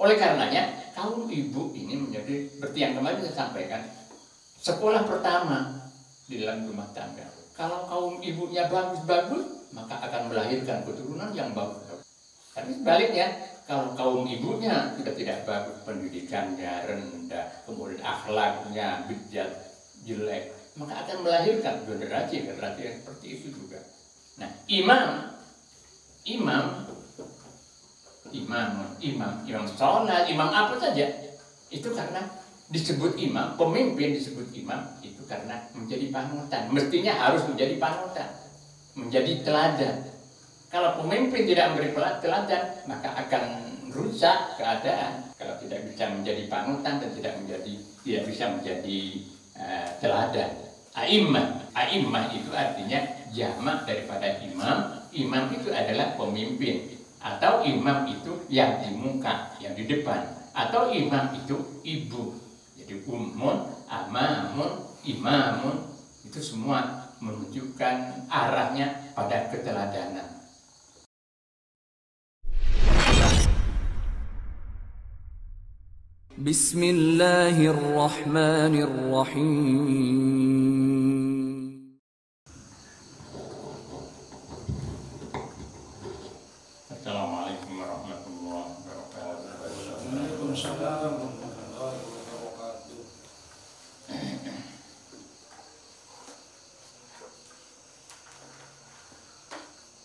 Oleh karenanya kaum ibu ini menjadi seperti yang kemarin saya sampaikan, sekolah pertama di dalam rumah tangga. Kalau kaum ibunya bagus-bagus, maka akan melahirkan keturunan yang bagus. Tapi sebaliknya, kalau kaum ibunya sudah tidak bagus, pendidikannya rendah, kemudian akhlaknya bejat, jelek, maka akan melahirkan generasi yang seperti itu juga. Nah, imam sholat, imam apa saja, itu karena disebut imam, pemimpin disebut imam, itu karena menjadi panutan. Mestinya harus menjadi panutan, menjadi teladan. Kalau pemimpin tidak memberi teladan, maka akan rusak keadaan. Kalau tidak bisa menjadi panutan dan tidak bisa menjadi teladan. A'immah itu artinya jamak daripada imam. Imam itu adalah pemimpin, atau imam itu yang di muka, yang di depan, atau imam itu ibu. Jadi ummun, amamun, imamun, itu semua menunjukkan arahnya pada keteladanan. Bismillahirrahmanirrahim. Assalamualaikum warahmatullahi wabarakatuh. Waalaikumsalam warahmatullahi wabarakatuh.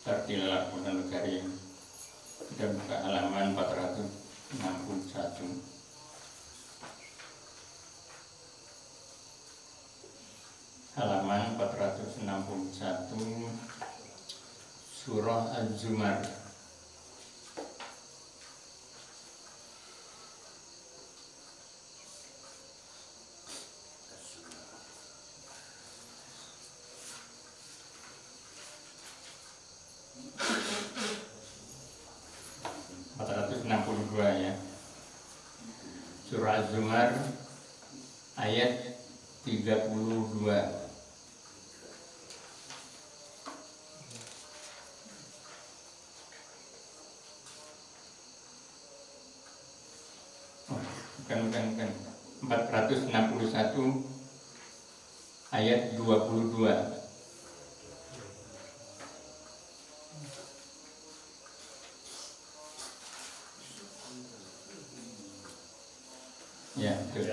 Tartil Al-Quran Karim. Kita buka halaman 461. Halaman 461 Surah Az-Zumar. Ya. Surah Az-Zumar ayat 32. Bukan. 461 ayat 22. Ya, betul.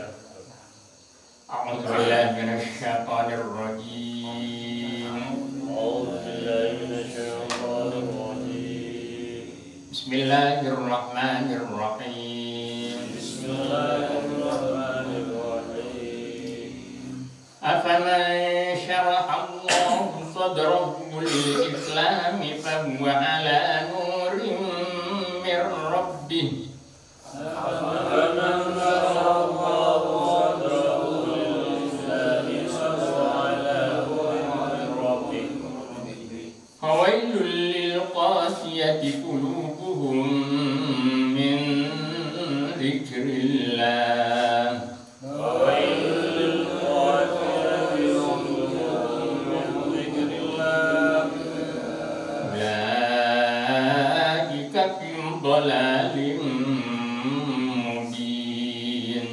A'udzu billahi minasyaitonir rajim. Bismillahirrahmanirrahim. Afaman syaraha Allahu sadrahu lil-Islam fahuwa 'ala nurin min rabbih. Fawailul lil-qasiyati qulubuhum min dzikrillah. Ulaika fi dhalalin mubin.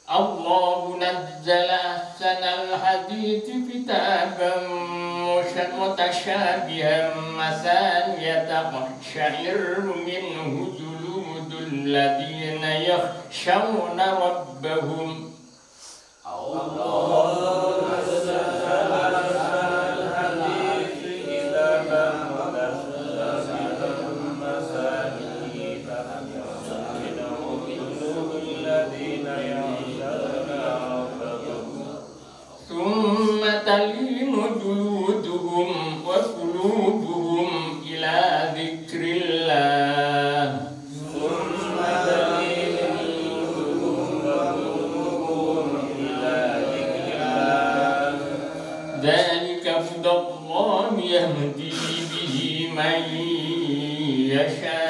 Allahu nazzala ahsanal hadithi kitaban mutasyabihan masaniya taqsha'irru minhu juludul ladina yakhshawna rabbahum. Allahu nazzala ahsanal hadithi kitaban mutasyabihan masaniya taqsha'irru minhu juludul ladina thumma talinu juluduhum wa qulubuhum ila dzikrillah. Thumma talinu juluduhum wa qulubuhum ila dzikrillah. Dzalika hudallahi yahdi bihi man yasha.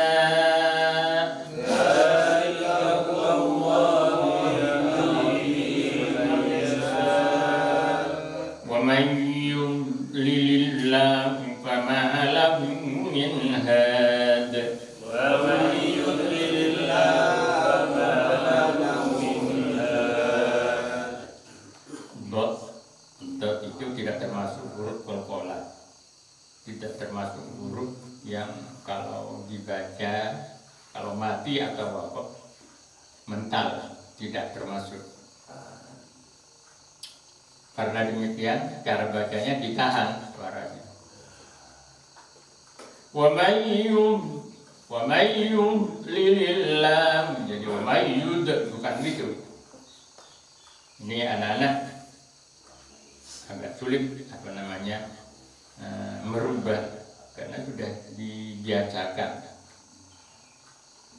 may yudlilillahu fama lahu min had. Wa may yudlilillahu fama lahu min had. Dot itu tidak termasuk huruf qalqalah. Tidak termasuk huruf yang kalau dibaca, kalau mati atau waqaf mental, tidak termasuk. Karena demikian cara bacanya ditahan suaranya. Wa may yudlilillah, jadi wa may yud bukan gitu. Ini anak-anak agak sulit merubah karena sudah dibiasakan.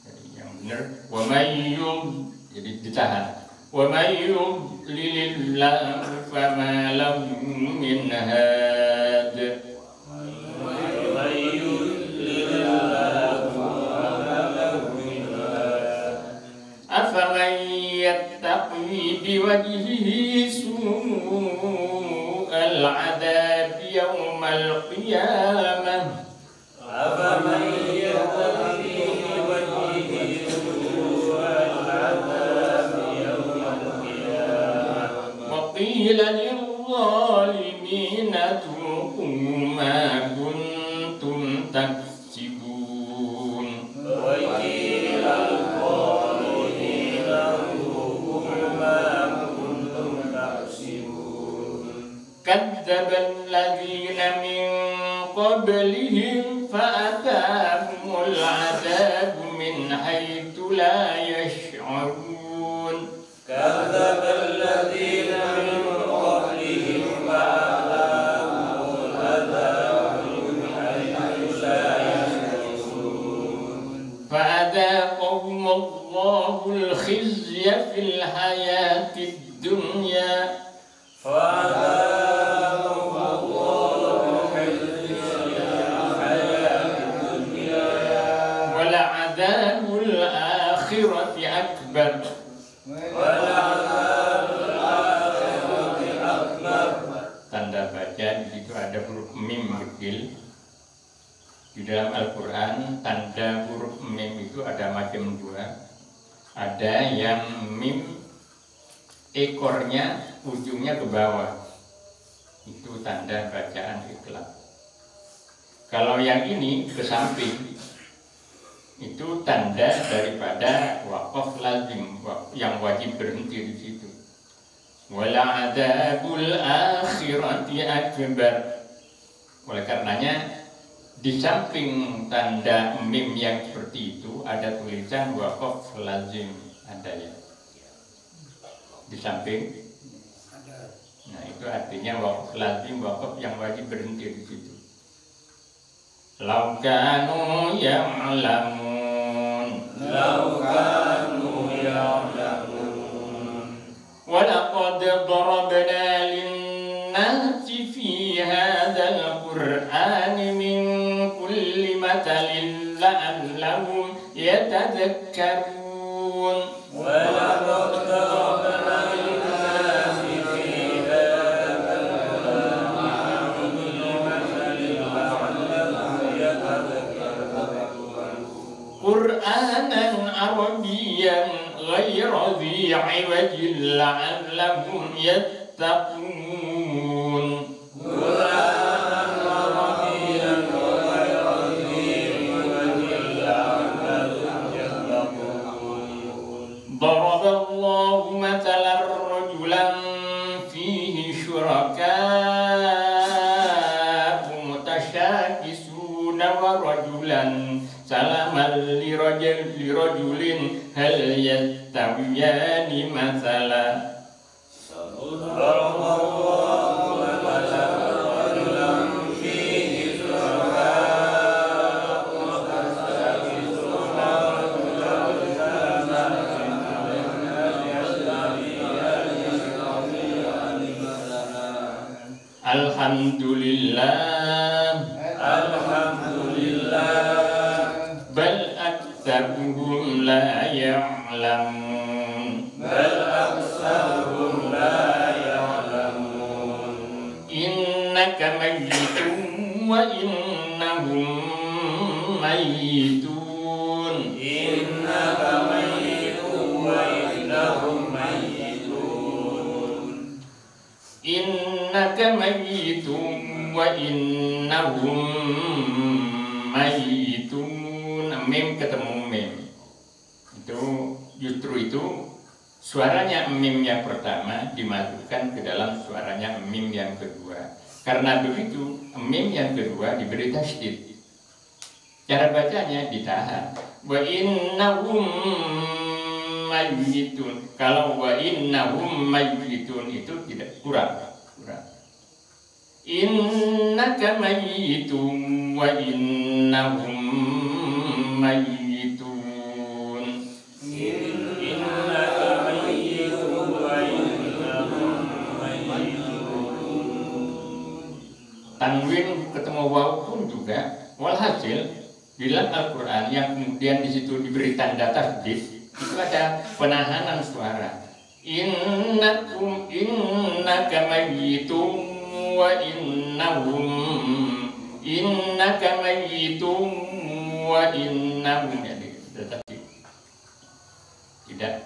Jadi yang benar wa may yud, jadi ditahan. Wa may yudlilillah fama lahu min had. Afaman yattaqi biwajhihi su'al 'adab yawmal qiyamah. Afaman yattaqi biwajhihi su'al 'adab yawmal qiyamah. Wa qila lil-zalimina dhuqu ma kuntum taksibun. Wa qila كذب الذين من قبلهم فأتاهم العذاب من حيث لا يشعرون. كذب الذين من قبلهم فأتاهم العذاب من حيث لا يشعرون. فأذاقهم الله الخزي في الحياة الدنيا ولعذاب الآخرة أكبر. Tanda baca di situ ada huruf mim kecil. Di dalam Al-Quran tanda huruf mim itu ada macam dua. Ada yang mim ekornya ujungnya ke bawah, itu tanda bacaan ikhlas. Kalau yang ini ke samping, itu tanda daripada waqaf lazim yang wajib berhenti di situ. Wala adzabul akhirati akbar. Oleh karenanya di samping tanda mim yang seperti itu ada tulisan waqaf lazim, ada ya di samping. Nah itu artinya waqaf lazim, waqaf yang wajib berhenti di situ. Lau kanu ya'lamun, lau kanu ya'lamun. Wa laqad darabna lin-nasi fi hadzal qur'ani min kulli mathalin la'allahum yatadhakkarun. Wa laqad darabna Qur'anan Arabiyyan ghayra dhi 'iwajin la'allahum yattaqun. Qur'anan Arabiyyan ghayra dhi 'iwajin la'allahum yattaqun. Daraballahu mathalan rajulan fihi syuraka'u mutasyakisuna wa rajulan salaman lirajulin hal yastawiyani mathala. Sallallahu wasallam fihi syuraka mutasakisuna alhamdulillah, alhamdulillah. Bal aktsaruhum la ya'lamun, bal aktsaruhum la ya'lamun. innaka mayyitun wa innahum mayyitun. Innaka mayyitun wa innahum mayyitun. Innaka mayyitun wa innahum mayyitun. Mim ketemu mim. Itu justru itu suaranya mim yang pertama dimasukkan ke dalam suaranya mim yang kedua. Karena begitu, mim yang kedua diberi tasydid. Cara bacanya ditahan. Wa innahum mayyitun. Kalau wa innahum mayyitun itu tidak kurang. Innaka mayyitun wa innahum mayyitun. Innaka mayyitun wa innahum mayyitun. Tanwin ketemu waw pun juga. Walhasil di dalam Al-Quran yang kemudian di situ diberi tanda tasydid itu ada penahanan suara. Innaka mayyitun wa innaka mayyitun wa innahum.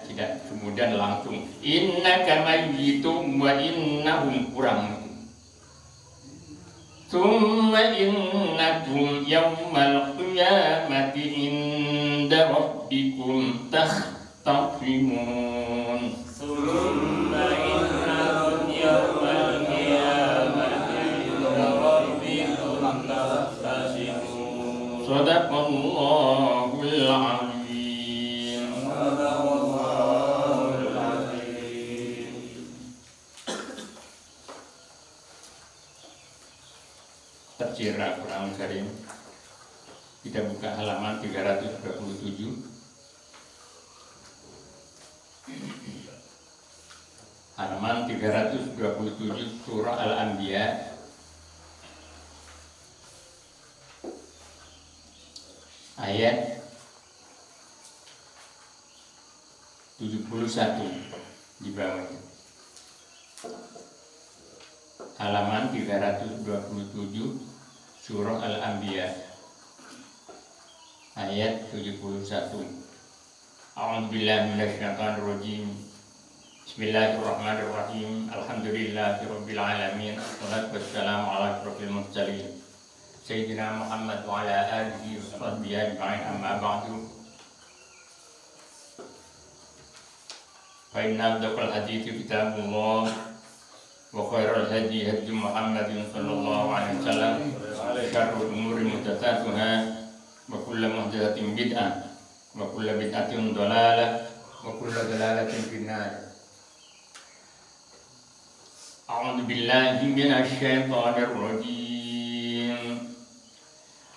Tidak kemudian langsung innaka mayyitun wa innahum kurang. Tsumma innakum yawmal qiyamati inda rabbikum takhtasimun. Tsumma innakum yawmal qiyamati inda rabbikum takhtasimun. Shadaqallahul azim. Tafsir Al-Quran Karim. Kita buka halaman 327. Halaman 327 surah Al-Anbiya ayat 71 di bawahnya. Halaman 327 surah Al-Anbiya ayat 71. A'udzubillahi minasyaitonir rajim. Bismillahirrahmanirrahim. Alhamdulillahirabbil alamin. Wassalatu wassalamu ala asyrofil mursalin Sayyidina Muhammad wa ala alihi wa sahbihi ajma'in, amma ba'du. Fa inna asdaqal hadithi kitabullah wa khairal hadi hadi Muhammadin sallallahu alaihi wasallam. Syarrul umuri muhdatsatuha wa kullu muhdatsatin bid'ah wa kullu bid'atin dhalalah wa kullu dhalalatin finnar. A'udzu billahi minasy syaithanir rajim.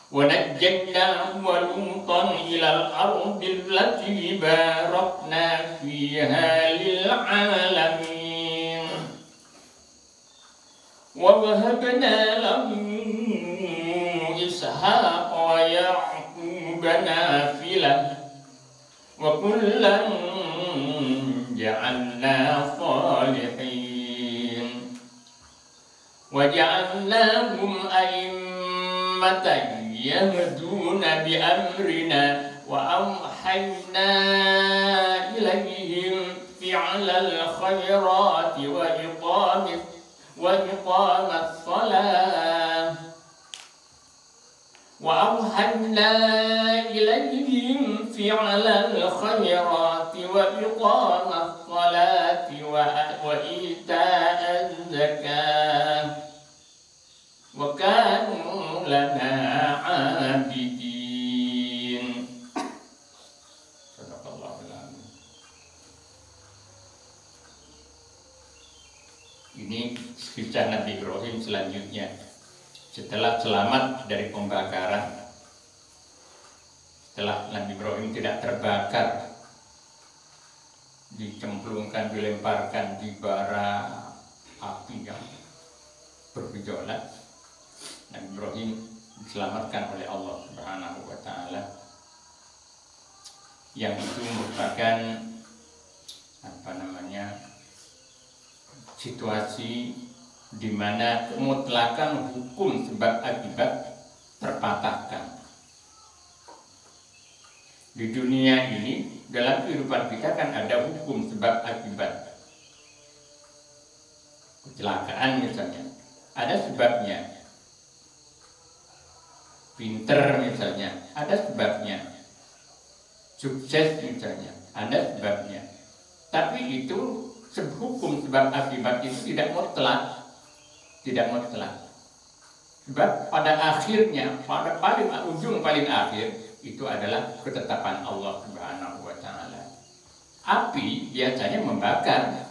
Wa najjaynahu wa Lutan ilal ardil lati barakna fiha lil alamin. Wa wahabna lahu Ishaq wa Ya'qub nafilah wa kullan ja'alna salihin wa ja'alnahum a'immatan yahduna bi amrina wa awhayna ilayhim fi'lal khairati wa iqamat salah wa awhayna ilayhim fi'lal khairati wa iqamat salati wa ita'az zakah wa kanu lana 'abidin. Sadaqallahul azim. Ini kisah Nabi Ibrahim selanjutnya. Setelah selamat dari pembakaran, setelah Nabi Ibrahim tidak terbakar, dicemplungkan, dilemparkan di bara api yang bergejolak, Nabi Ibrahim diselamatkan oleh Allah Subhanahu wa Ta'ala, yang itu merupakan situasi di mana kemutlakan hukum sebab akibat terpatahkan. Di dunia ini, dalam kehidupan kita kan ada hukum sebab akibat. Kecelakaan misalnya, ada sebabnya. Pinter misalnya, ada sebabnya. Sukses misalnya, ada sebabnya. Tapi itu hukum sebab akibat itu tidak mutlak. Tidak mutlak. Sebab pada akhirnya, pada ujung paling akhir, itu adalah ketetapan Allah Subhanahu wa Ta'ala. Api biasanya membakar.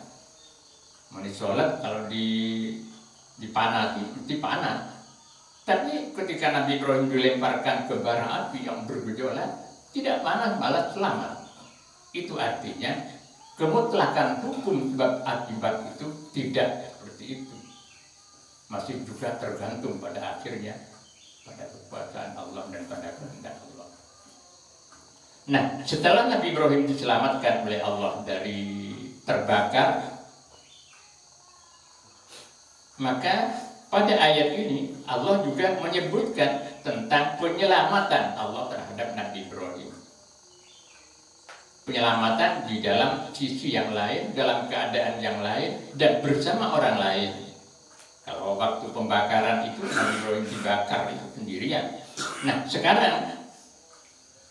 Sholat kalau dipanasi, mesti panas. Tapi ketika Nabi Ibrahim dilemparkan ke bara api yang bergejolak, tidak panas, malah selamat. Itu artinya kemutlakan hukum sebab akibat itu tidak seperti itu. Masih juga tergantung pada akhirnya pada kekuasaan Allah dan pada kehendak Allah. Nah, setelah Nabi Ibrahim diselamatkan oleh Allah dari terbakar, maka pada ayat ini Allah juga menyebutkan tentang penyelamatan Allah terhadap Nabi Ibrahim. Penyelamatan di dalam sisi yang lain, dalam keadaan yang lain, dan bersama orang lain. Kalau waktu pembakaran itu Nabi Ibrahim dibakar itu sendirian. Nah, sekarang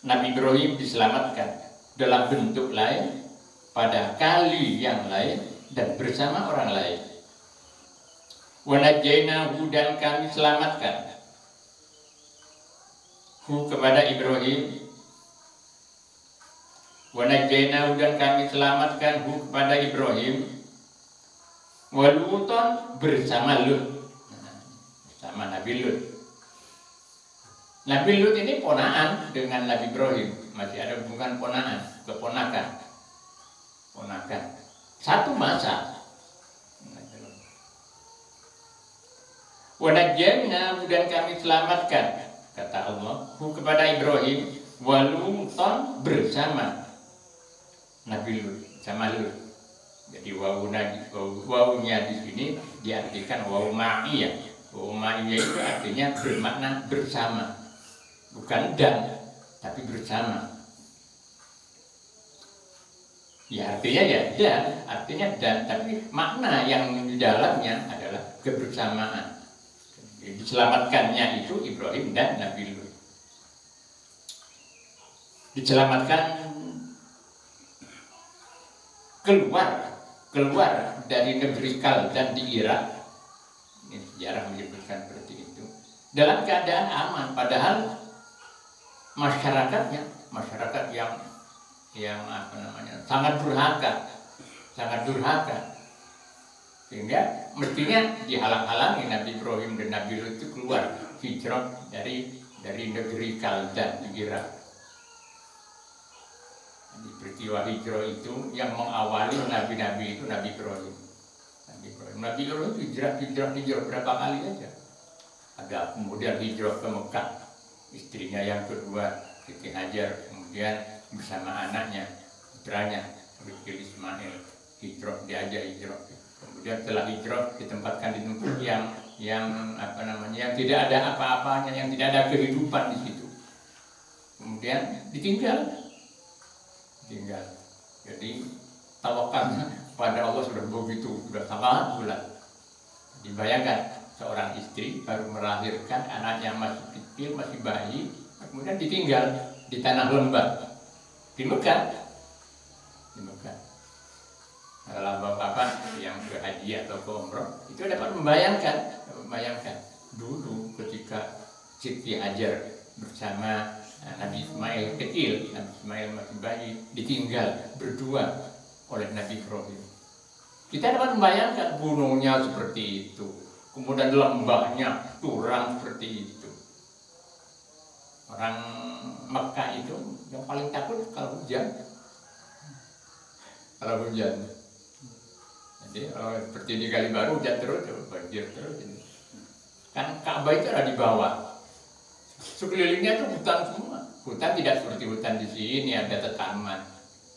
Nabi Ibrahim diselamatkan dalam bentuk lain, pada kali yang lain, dan bersama orang lain. Wa najjaynahu, dan kami selamatkan hu kepada Ibrahim. Wa najjaynahu, dan kami selamatkan hu kepada Ibrahim. Wa Luton, bersama Lut, bersama Nabi Lut. Nabi Lut ini ponaan dengan Nabi Ibrahim, masih ada hubungan keponakan. Satu masa. Wa najjayna, dan kami selamatkan, kata Allah, kepada Ibrahim, wa Luton, bersama Nabi Lut, sama Lut. Jadi wawunya di sini diartikan wawu ma'iyah. Wawu ma'iyah itu artinya bermakna bersama. Bukan dan, tapi bersama. Ya artinya ya dan, artinya dan, tapi makna yang di dalamnya adalah kebersamaan. Jadi, diselamatkannya itu Ibrahim dan Nabi Lut. Diselamatkan keluar dari negeri Kaldan di Irak. Ini sejarah menyebutkan seperti itu. Dalam keadaan aman, padahal masyarakat yang sangat durhaka, sehingga mestinya dihalang-halangi Nabi Ibrahim dan Nabi Lut itu keluar hijrah dari negeri Kaldan di Irak. Di peristiwa hijrah itu yang mengawali nabi-nabi itu Nabi Ibrahim. Nabi Ibrahim hijrah berapa kali aja. Ada kemudian hijrah ke Mekah, istrinya yang kedua Siti Hajar, kemudian bersama anaknya, putranya Ismail, hijrah. Kemudian setelah hijrah ditempatkan di tempat yang tidak ada apa-apanya, yang tidak ada kehidupan di situ. Kemudian ditinggal. Jadi tawakalnya pada Allah sudah sangat bulat. Dibayangkan seorang istri baru melahirkan anaknya masih kecil, masih bayi, kemudian ditinggal di tanah lembah di Mekah. Kalau bapak-bapak yang ke haji atau ke umroh itu dapat membayangkan dulu ketika Siti Hajar bersama Nabi Ismail kecil, Nabi Ismail masih bayi, ditinggal berdua oleh Nabi Ibrahim. Kita dapat membayangkan gunungnya seperti itu, kemudian lembahnya curam seperti itu. Orang Mekah itu yang paling takut kalau hujan. Jadi seperti di Kalibaru hujan terus, banjir terus. Kan Ka'bah itu ada di bawah. Sekelilingnya itu hutan semua. Hutan tidak seperti hutan di sini ada tanaman.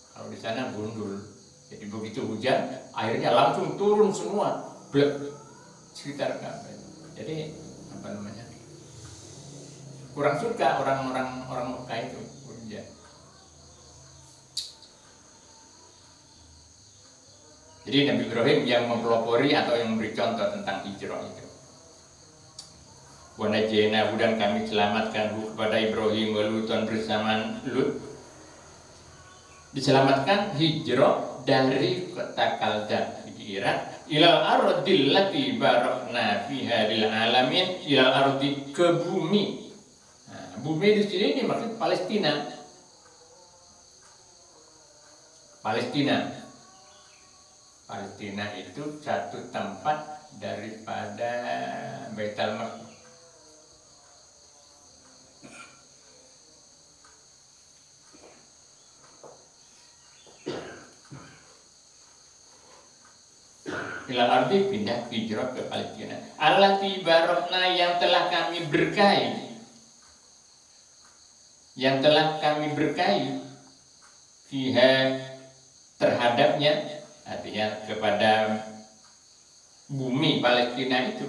Kalau di sana gundul. Jadi begitu hujan, airnya langsung turun semua. Blek. sekitar Ka'bah. Jadi apa namanya? Kurang suka orang Mekah itu. Ya. Jadi Nabi Ibrahim yang mempelopori atau yang memberi contoh tentang hijrah itu. Wa najaynahu, dan kami selamatkan kepada Ibrahim wa Lutan bersama Lut. Diselamatkan hijrah dari kota Kalda di Irak ilal ardil lati barakna fiha lil alamin, ilal ardi, ke bumi. Nah, bumi di sini dimaksud Palestina. Palestina itu satu tempat daripada Baitul Maqdis. Ilal ardi, pindah hijrah ke Palestina. Allati barakna, yang telah kami berkahi, fiha, terhadapnya, artinya kepada bumi Palestina itu.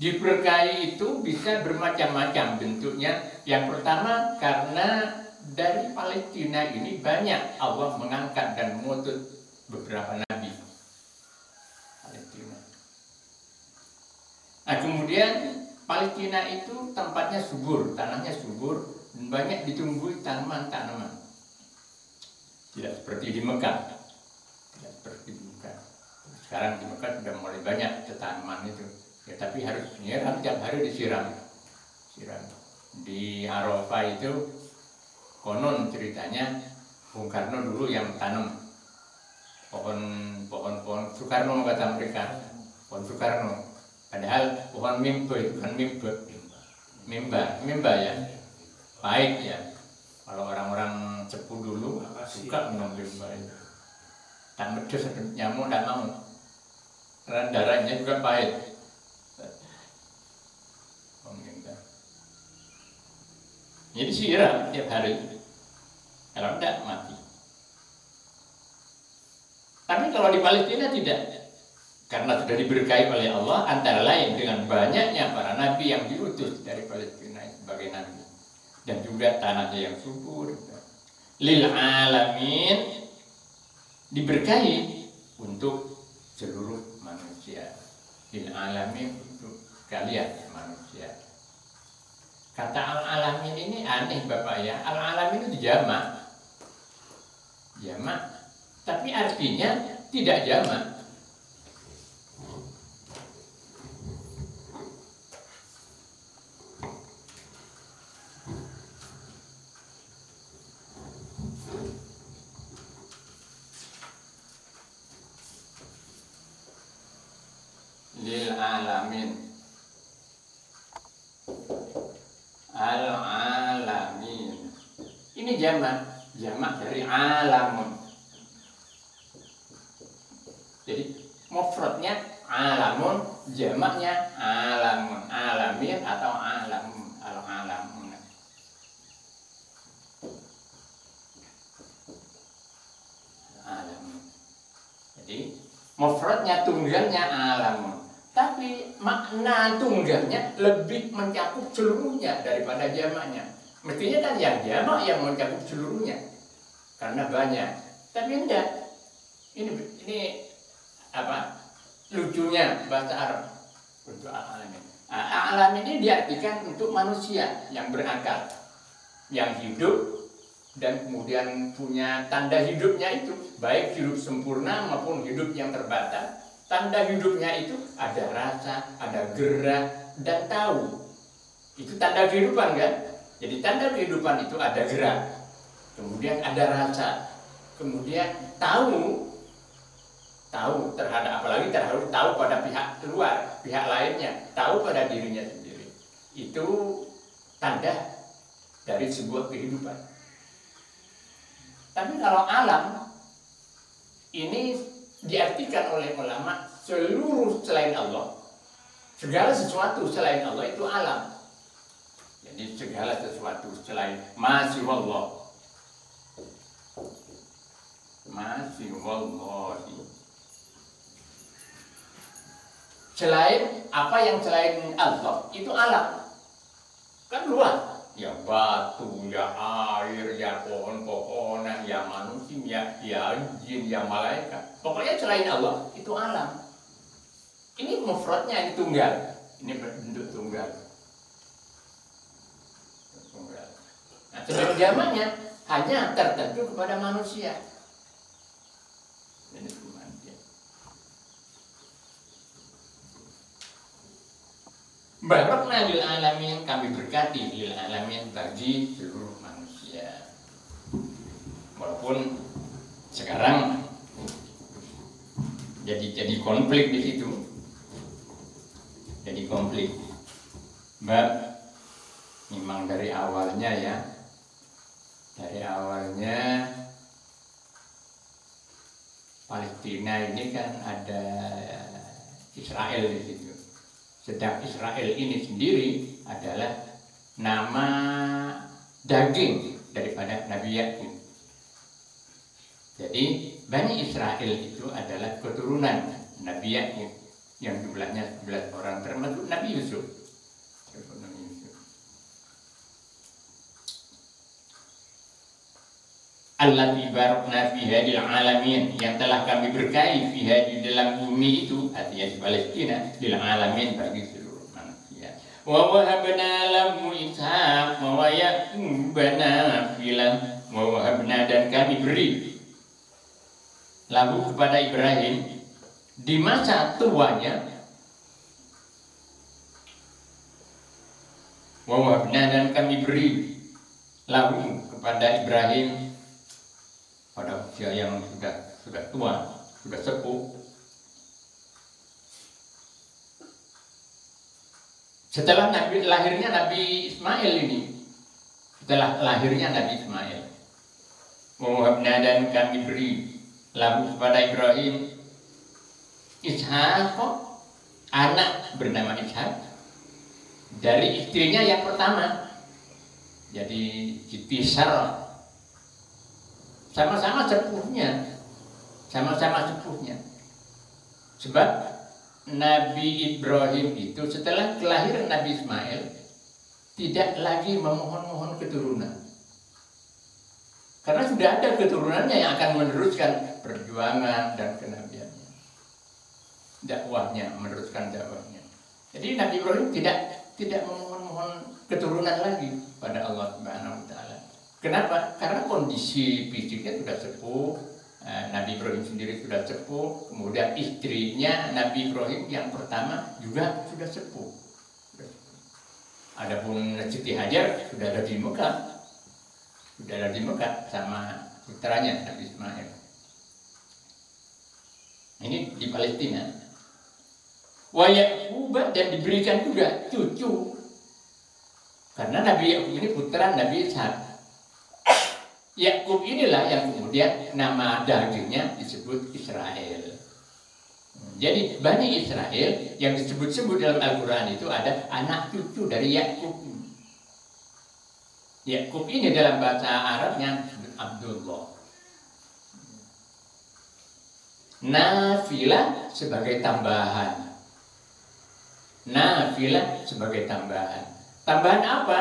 Diberkahi itu bisa bermacam-macam bentuknya. Yang pertama, karena dari Palestina ini banyak Allah mengangkat dan mengutus beberapa nabi Palestina. Nah, kemudian Palestina itu tempatnya subur, tanahnya subur, dan banyak ditumbuhi tanaman-tanaman. Tidak seperti di Mekah. Sekarang di Mekah sudah mulai banyak tanaman itu. Ya, tapi harus nyiram, tiap hari disiram. Di Arafah itu konon ceritanya Bung Karno dulu yang tanam pohon Soekarno, kata mereka, pohon Soekarno. Padahal pohon mimba itu kan mimba ya, pahit ya. Kalau orang-orang sepuh dulu suka minum mimba itu. Tak medus, nyamuk tak mau, karena darahnya juga pahit. Jadi siram tiap hari, kalau tidak mati. Tapi kalau di Palestina tidak, karena sudah diberkahi oleh Allah, antara lain dengan banyaknya para nabi yang diutus dari Palestina sebagai nabi, dan juga tanahnya yang subur. Lil alamin, diberkahi untuk seluruh manusia. Lil alamin, untuk kalian manusia. Kata al-alamin ini aneh Bapak ya. Al-alamin itu jamak, tapi artinya tidak jamak. Lil alamin, al-alamin. Ini jamak dari alamun. Jadi mufradnya alamun, jamaknya alamun, alamin atau alamun, al-alamun. Alamun. Jadi mufradnya, tunggalnya alamun. Tapi makna tunggalnya lebih mencakup seluruhnya daripada jamaknya. Mestinya kan yang jamak yang mencakup seluruhnya, karena banyak. Tapi enggak. Ini apa? Lucunya bahasa Arab untuk al-alamin. Al-alamin ini diartikan untuk manusia yang berakal, yang hidup dan kemudian punya tanda hidupnya itu, baik hidup sempurna maupun hidup yang terbatas. Tanda hidupnya itu ada rasa, ada gerak, dan tahu. Itu tanda kehidupan kan? Jadi tanda kehidupan itu ada gerak, kemudian ada rasa, kemudian tahu terhadap, apalagi terhadap tahu pada pihak luar, pihak lainnya, tahu pada dirinya sendiri. Itu tanda dari sebuah kehidupan. Tapi kalau alam ini diartikan oleh ulama seluruh selain Allah, segala sesuatu selain Allah itu alam. Jadi segala sesuatu selain masih Allah, selain apa yang selain Allah itu alam. Kan luas. Ya batu, ya air, ya pohon-pohonan, ya manusia, ya jin, ya malaikat. Pokoknya selain Allah itu alam. Ini mufradnya ini tunggal. Ini bentuk tunggal. Nah, sebagai jamaknya hanya tertentu kepada manusia. Ini manusia. Barakna lil alamin, kami berkati lil alamin bagi seluruh manusia. Walaupun sekarang jadi konflik di situ. Jadi konflik. Mbak, memang dari awalnya ya. Dari awalnya Palestina ini kan ada Israel di situ. Sedang Israel ini sendiri adalah nama daging daripada Nabi Yakub. Jadi Bani Israel itu adalah keturunan Nabi Yakub yang jumlahnya 11 orang termasuk Nabi Yusuf. Allati barakna fiha lil alamin, yang telah kami berkahi fiha di dalam bumi itu, artinya di Palestina, lil alamin bagi seluruh manusia. Wa wahabna lahu Ishaq wa Yaqub nafilah, wa wahabna, dan kami beri lahu kepada Ibrahim di masa tuanya, wa wahabna, dan kami beri lahu kepada Ibrahim pada usia yang sudah tua, sudah sepuh. Setelah lahirnya Nabi Ismail ini, setelah lahirnya Nabi Ismail, wahabna, dan kami beri lahu kepada Ibrahim Ishaq, anak bernama Ishaq dari istrinya yang pertama, jadi Siti Sarah. Sama-sama sepuhnya, sebab Nabi Ibrahim itu setelah kelahiran Nabi Ismail tidak lagi memohon-mohon keturunan, karena sudah ada keturunannya yang akan meneruskan perjuangan dan kenabiannya, dakwahnya, meneruskan dakwahnya. Jadi Nabi Ibrahim tidak memohon-mohon keturunan lagi pada Allah Subhanahu wa Ta'ala. Kenapa? Karena kondisi fisiknya sudah sepuh, Nabi Ibrahim sendiri sudah sepuh, kemudian istrinya Nabi Ibrahim yang pertama juga sudah sepuh. Adapun Siti Hajar sudah ada di Mekah, sama putranya Nabi Ismail. Ini di Palestina. Wa Yaqub, dan diberikan juga cucu, karena Nabi Yaqub ini putra Nabi Ishaq. Yakub inilah yang kemudian nama dagingnya disebut Israel. Jadi Bani Israel yang disebut-sebut dalam Al-Quran itu ada anak cucu dari Yakub. Yakub ini dalam bahasa Arabnya disebut Abdullah. Nafilah sebagai tambahan. Nafilah sebagai tambahan. Tambahan apa?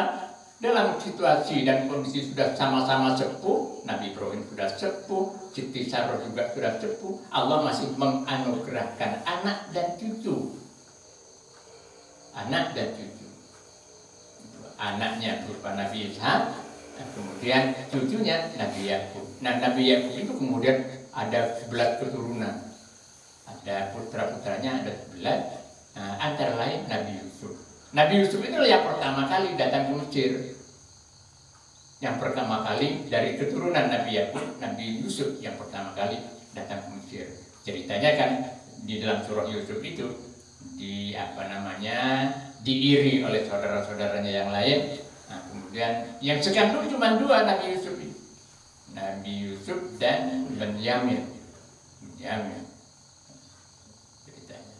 Dalam situasi dan kondisi sudah sama-sama sepuh, Nabi Ibrahim sudah sepuh, Siti Sarah juga sudah sepuh, Allah masih menganugerahkan anak dan cucu. Anak dan cucu. Anaknya berupa Nabi Ishaq, kemudian cucunya Nabi Yakub. Nah, Nabi Yakub itu kemudian ada 11 keturunan. Ada putra-putranya ada 11, antara lain Nabi Yusuf. Nabi Yusuf itu yang pertama kali datang ke Mesir. Yang pertama kali dari keturunan Nabi Yakub, Nabi Yusuf yang pertama kali datang ke Mesir. Ceritanya kan di dalam surah Yusuf itu diiri oleh saudara-saudaranya yang lain. Nah, kemudian yang sekandung cuma 2 Nabi Yusuf itu. Nabi Yusuf dan Benyamin. Ceritanya.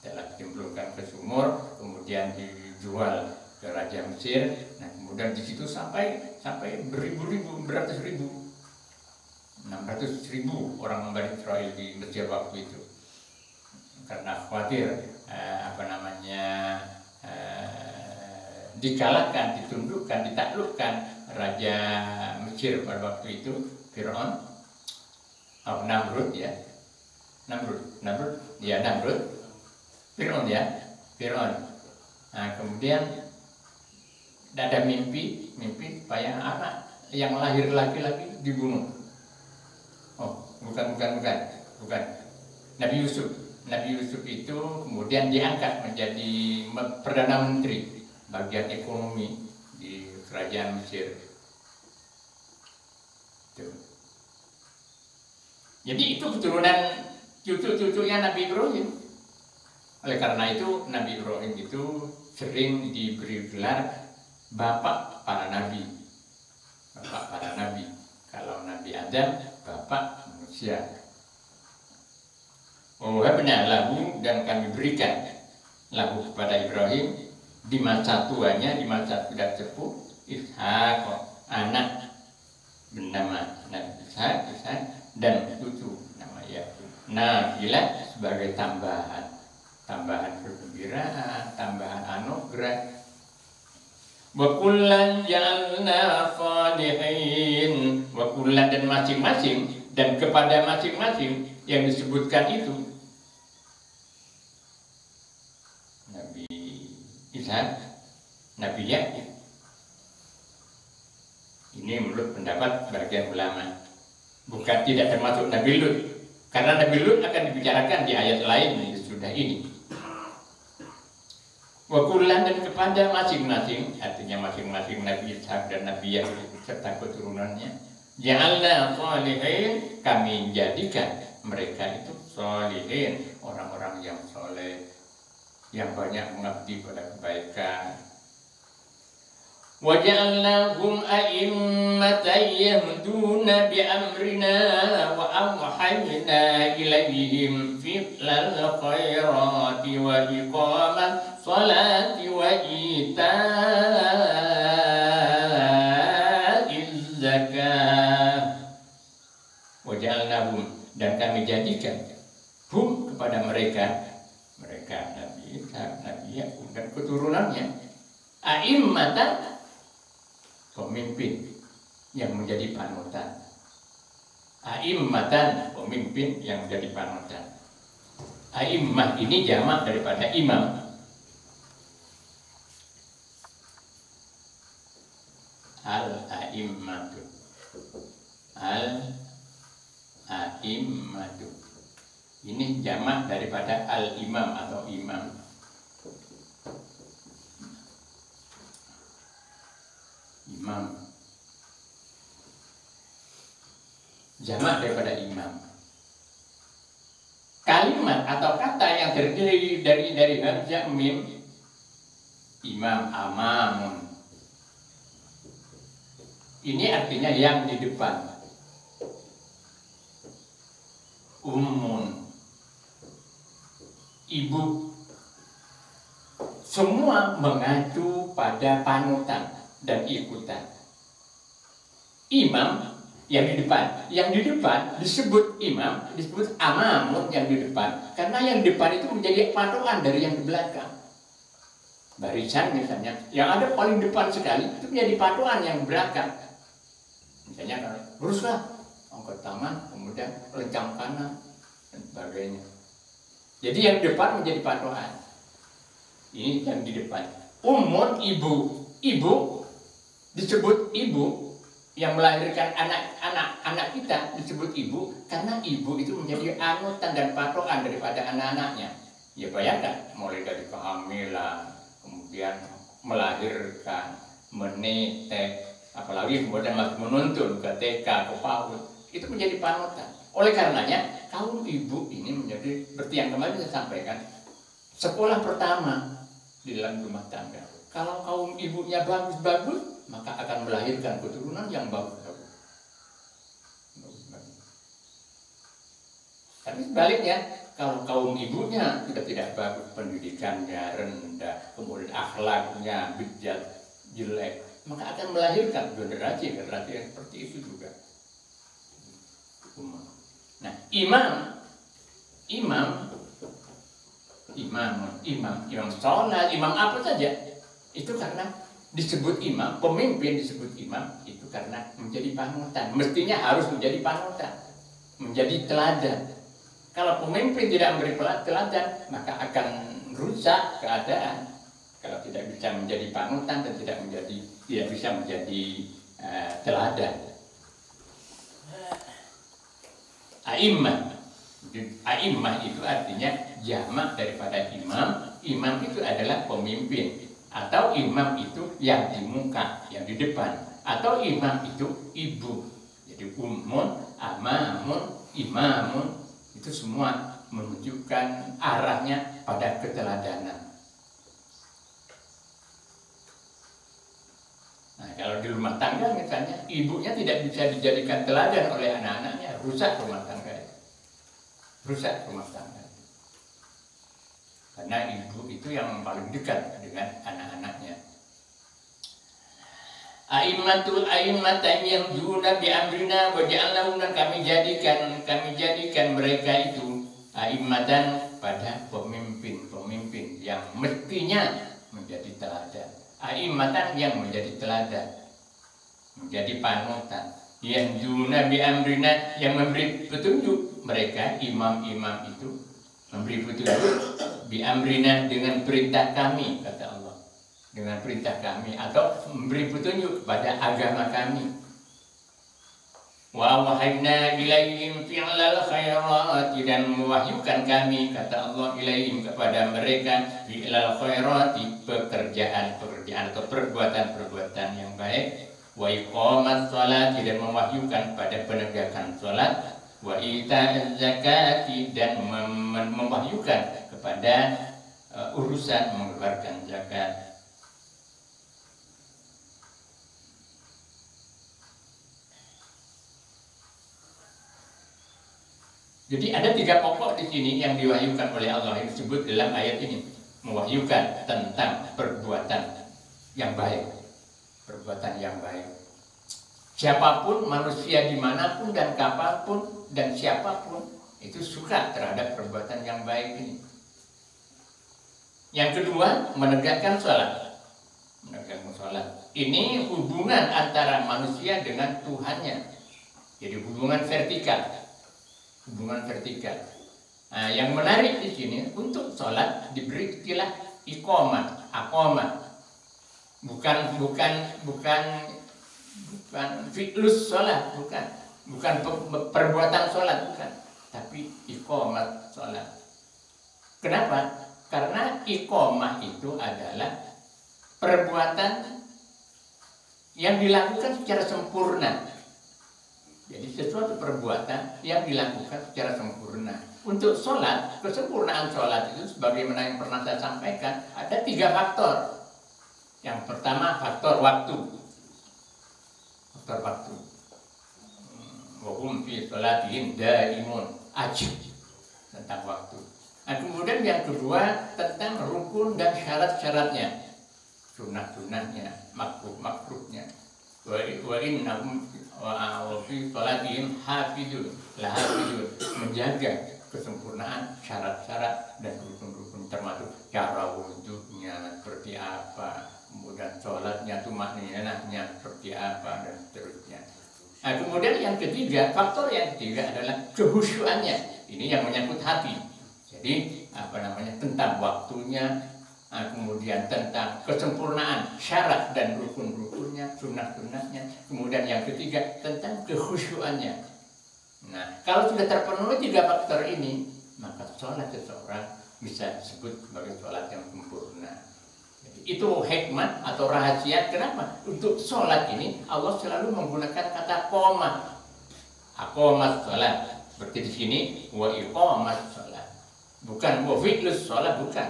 Telah dicemplungkan ke sumur, kemudian dijual ke Raja Mesir. Nah, kemudian di situ sampai beratus ribu, 600.000 orang Bani Israel di Mesir waktu itu. karena khawatir dikalahkan, ditundukkan, ditaklukkan Raja Mesir pada waktu itu, Fir'aun, Namrud ya, Namrud, Fir'aun ya, Fir'aun. Nah, kemudian ada mimpi supaya anak yang lahir laki-laki dibunuh. Oh, bukan. Nabi Yusuf itu kemudian diangkat menjadi Perdana Menteri bagian ekonomi di kerajaan Mesir. Tuh. Jadi itu keturunan cucu-cucunya Nabi Ibrahim. Oleh karena itu Nabi Ibrahim itu sering diberi gelar bapak para nabi. Kalau Nabi Adam, bapak manusia. Wahabna lahu, dan kami berikan lahu kepada Ibrahim di masa tuanya, di masa sudah sepuh, Ishak, anak bernama Nabi Ishak, dan cucu nama Yakub. Nafilah sebagai tambahan kegembiraan, tambahan anugerah. Wa kullan ja'alna salihin, wa kullan, dan masing-masing, dan kepada masing-masing yang disebutkan itu, Nabi Ishak, Nabi Yakub. Ini menurut pendapat sebagian ulama, bukan tidak termasuk Nabi Lut, karena Nabi Lut akan dibicarakan di ayat lain sudah ini. Wa kullan, dan kepada masing-masing, artinya masing-masing Nabi Ishak dan Nabi Yakub serta keturunannya, ja'alna shalihin, kami jadikan mereka itu shalihin, orang-orang yang soleh, yang banyak mengabdi pada kebaikan. Wa ja'alnahum a'immatan yahduna bi amrina wa awhayna ilaihim fi'lal khairati wa iqamat salati wa ita'iz zakah. Wa ja'alnahum, dan kami jadikan hum kepada mereka Nabi Ishak, Nabi Yakub dan keturunannya, a'immatan, pemimpin yang menjadi panutan. A'immatan, pemimpin yang menjadi panutan. A'immah ini jamak daripada imam. Al-a'immatu, al-a'immatu, ini jamak daripada al-imam atau imam. Imam, jamak daripada imam. Kalimat atau kata yang terdiri dari hamzah mim, imam, amamun, ini artinya yang di depan. Ummun, ibu, semua mengacu pada panutan dan ikutan. Imam yang di depan disebut imam, disebut amamun yang di depan, karena yang di depan itu menjadi patokan dari yang di belakang. Barisan misalnya, yang ada paling depan sekali itu menjadi patokan yang belakang. Misalnya kalau luruslah, angkat tangan, kemudian lencang kanan dan sebagainya. Jadi yang di depan menjadi patokan. Ini yang di depan. Ummun, ibu disebut ibu, yang melahirkan anak kita disebut ibu, karena ibu itu menjadi anutan dan patokan daripada anak-anaknya. Ya bayangkan, mulai dari kehamilan, kemudian melahirkan, menetek, apalagi kemudian masih menuntun ke TK, ke PAUD, itu menjadi panutan. Oleh karenanya, kaum ibu ini menjadi, seperti yang kemarin saya sampaikan, sekolah pertama di dalam rumah tangga. Kalau kaum ibunya bagus-bagus, maka akan melahirkan keturunan yang bagus-bagus. Tapi sebaliknya, kalau kaum ibunya sudah tidak bagus, pendidikannya rendah, kemudian akhlaknya bejat, jelek, maka akan melahirkan generasi yang seperti itu juga. Nah, imam imam sholat, imam apa saja, itu karena disebut imam, pemimpin disebut imam, itu karena menjadi panutan. Mestinya harus menjadi panutan, menjadi teladan. Kalau pemimpin tidak memberi teladan, maka akan rusak keadaan. Kalau tidak bisa menjadi panutan dan tidak bisa menjadi teladan. A'immah itu artinya jamak daripada imam. Imam itu adalah pemimpin, atau imam itu yang di muka, yang di depan, atau imam itu ibu. Jadi ummun, amamun, imamun, itu semua menunjukkan arahnya pada keteladanan. Nah, kalau di rumah tangga misalnya, ibunya tidak bisa dijadikan teladan oleh anak-anaknya, rusak rumah tangga. Rusak rumah tangga. Karena ibu itu yang paling dekat dengan anak-anaknya. A'immatan yahduna bi amrina wa ja'alnahum, kami jadikan mereka itu a'immatan pada pemimpin yang mestinya menjadi teladan. A'immatan yang menjadi teladan, menjadi panutan. Yahduna bi amrina, yang memberi petunjuk. Mereka imam-imam itu memberi petunjuk bi amrina, dengan perintah kami, kata Allah, dengan perintah kami, atau memberi petunjuk pada agama kami. Wa wahayna ilaihim fi'lal khairati, dan mewahyukan kami, kata Allah, ilaihim, kepada mereka, fi'lal khairati, pekerjaan atau perbuatan yang baik. Wa iqamat sholati, dan mewahyukan pada penegakan sholat. Wa ita'az zakati, dan mewahyukan kepada urusan mengeluarkan zakat. Jadi ada 3 pokok di sini yang diwahyukan oleh Allah, yang disebut dalam ayat ini, mewahyukan tentang perbuatan yang baik. Perbuatan yang baik. Siapapun, manusia dimanapun dan kapanpun dan siapapun, itu suka terhadap perbuatan yang baik ini. Yang kedua, menegakkan sholat. Menegakkan sholat. Ini hubungan antara manusia dengan Tuhannya. Jadi hubungan vertikal. Hubungan vertikal. Nah, yang menarik di sini, untuk sholat diberi istilah iqamah, aqamah. Bukan fi'lus sholat, bukan perbuatan sholat, bukan, tapi iqamat sholat. Kenapa? Karena iqamah itu adalah perbuatan yang dilakukan secara sempurna. Jadi sesuatu perbuatan yang dilakukan secara sempurna. Untuk sholat, kesempurnaan sholat itu sebagaimana yang pernah saya sampaikan, ada 3 faktor. Yang pertama, faktor waktu. Faktor waktu. Wa hum fi sholatihim daimun, ajib, tentang waktu. Nah, kemudian yang kedua tentang rukun dan syarat-syaratnya, sunnah-sunnahnya, makruh-makruhnya. Wa innahum fi sholatihim hafizun, menjaga kesempurnaan syarat-syarat dan rukun-rukun, termasuk cara wudhunya seperti apa, kemudian sholatnya, tumakninahnya seperti apa, dan seterusnya. Nah, kemudian yang ketiga, faktor yang ketiga adalah kehusyuannya. Ini yang menyangkut hati. Jadi tentang waktunya, kemudian tentang kesempurnaan syarat dan rukun-rukunnya, sunnah-sunnahnya. Kemudian yang ketiga tentang kehusyuannya. Nah, kalau sudah terpenuhi 3 faktor ini, maka sholat seseorang bisa disebut sebagai sholat yang sempurna. Jadi, itu hikmah atau rahasia kenapa untuk sholat ini Allah selalu menggunakan kata qomah, aqomat sholat. Seperti di sini wa iqamat sholat, bukan wa fi'lus sholat, bukan,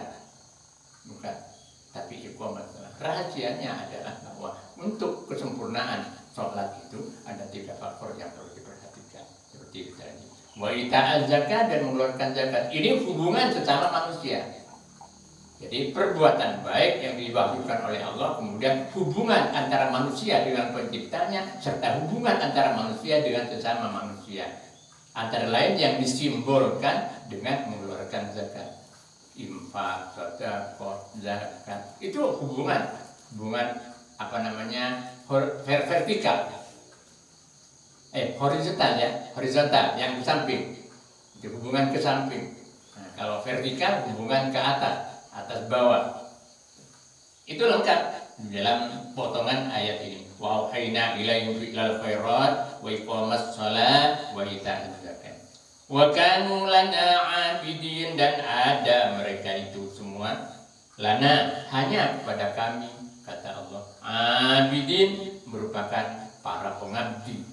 tapi iqamat sholat. Rahasianya adalah bahwa untuk kesempurnaan sholat itu ada 3 faktor yang perlu diperhatikan. Seperti tadi, wa ita'az zakat, dan mengeluarkan zakat. Ini hubungan sesama manusia. Jadi perbuatan baik yang diwahyukan oleh Allah, kemudian hubungan antara manusia dengan penciptanya, serta hubungan antara manusia dengan sesama manusia. Antara lain yang disimbolkan dengan mengeluarkan zakat. infak, sedekah, zakat. Itu hubungan apa namanya vertikal, horizontal yang di samping. Itu hubungan ke samping. Nah, kalau vertikal hubungan ke atas bawah. Itu lengkap di dalam potongan ayat ini. Wa auhayna ilaihim fi'lal khairat wa iqamas shalah wa ita'iz zakat. Wa kanu lana 'abidin, dan ada mereka itu semua lana hanya kepada kami, kata Allah. 'Abidin merupakan para pengabdi,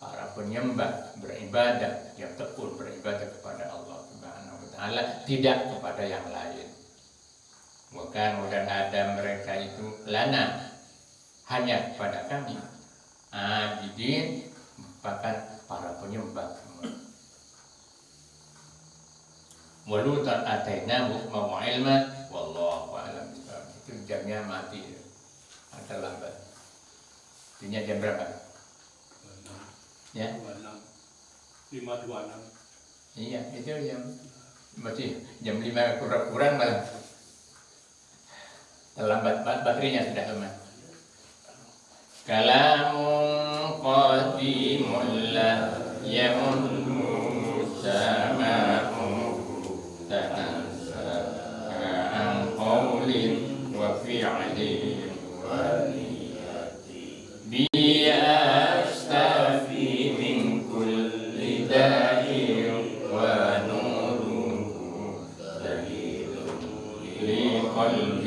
para penyembah, beribadah, yang tekun beribadah kepada Allah Subhanahu wa taala, tidak kepada yang lain. Bukan, dan ada mereka itu lana hanya kepada kami, abidin merupakan para penyembah semua. Walutan atainahu hukma wa ilma wallahu a'lam bishawab. Itu jamnya mati, ada lambat. Itunya jam berapa? Ya, 5.26. iya itu jam masih jam 5 kurang malah. Terlambat, baterainya sudah lemah. Kalamun qadimul la yamunnu sama'u tanasa an qawlin wa fi'lin wa niyati bi astafi min kulli da'in wa nuruhu dalilun li qalbi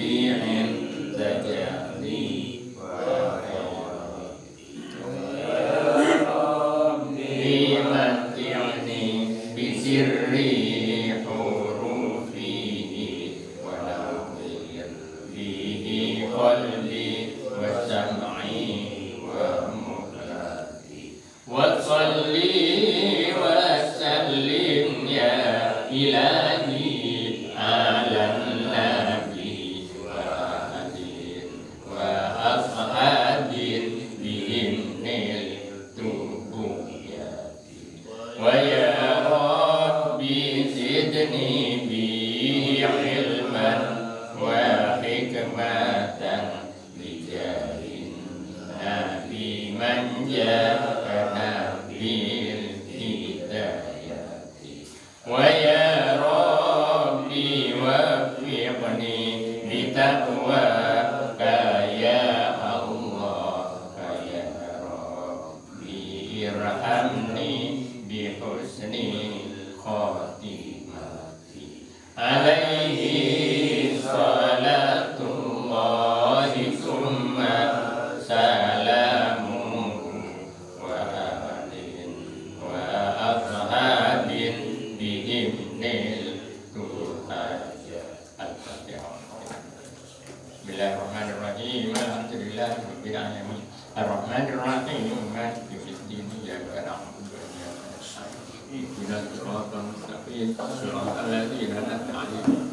Bismillahirrahmanirrahim. Alhamdulillahirabbil alamin. Arrahmanirrahim. Maliki yaumiddin. Iyyaka na'budu wa iyyaka nasta'in. Ihdinas siratal mustaqim. Shiratal ladzina an'amta 'alaihim